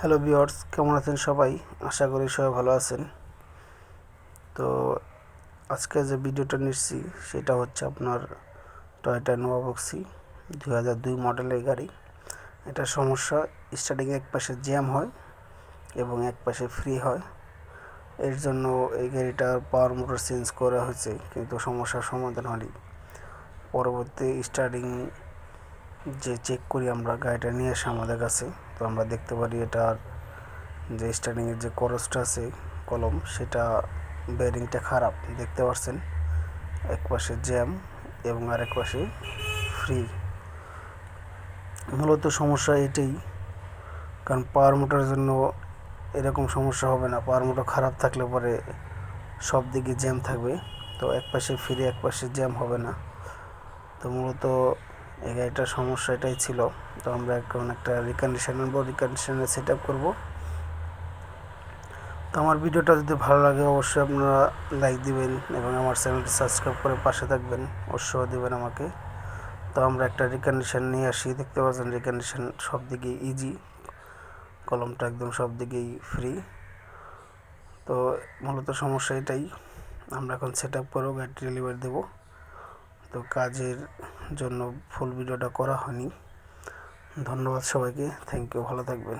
Hello viewers, কেমন আছেন সবাই? আশা করি সবাই ভালো আছেন। তো আজকে যে ভিডিওটা নিচ্ছি সেটা হচ্ছে আপনার টয়োটা নোভা বক্সি 2002 মডেলের গাড়ি। এটা সমস্যা, স্টার্টিং এক পাশে জ্যাম হয় এবং এক পাশে ফ্রি হয়। এর জন্য এই গাড়িটার পাওয়ার মোটর চেঞ্জ করা হয়েছে, কিন্তু সমস্যার সমাধান হয়নি। পরবর্তী স্টার্টিং যে চেক করি আমরা, গাড়িটা নিয়ে আসে আমাদের কাছে, তো আমরা দেখতে পারি এটার যে স্টার্টিংয়ের যে করসটা আছে কলম, সেটা বেয়ারিংটা খারাপ দেখতে পাচ্ছেন। এক পাশে জ্যাম এবং আরেক পাশে ফ্রি। মূলত সমস্যা এটাই, কারণ পাওয়ার মোটরের জন্য এরকম সমস্যা হবে না। পাওয়ার মোটর খারাপ থাকলে পরে সব দিকে জ্যাম থাকবে, তো এক পাশে ফ্রি এক পাশে জ্যাম হবে না। তো মূলত এই গাড়িটার সমস্যা এটাই ছিল। তো আমরা এখন একটা রিকন্ডিশন নেবো, রিকন্ডিশনে সেট আপ করবো। তো আমার ভিডিওটা যদি ভালো লাগে অবশ্যই আপনারা লাইক দিবেন এবং আমার চ্যানেলটি সাবস্ক্রাইব করে পাশে থাকবেন, উৎসাহ দেবেন আমাকে। তো আমরা একটা রিকন্ডিশন নিয়ে আসি, দেখতে পাচ্ছেন রিকন্ডিশন সব দিকেই ইজি, কলমটা একদম সব দিকেই ফ্রি। তো মূলত সমস্যা এটাই। আমরা এখন সেট আপ করবো, গাড়িটি ডেলিভারি দেবো। তো কাজের জন্য ফুল ভিডিওটা করা হয়নি। ধন্যবাদ সবাইকে, থ্যাংক ইউ, ভালো থাকবেন।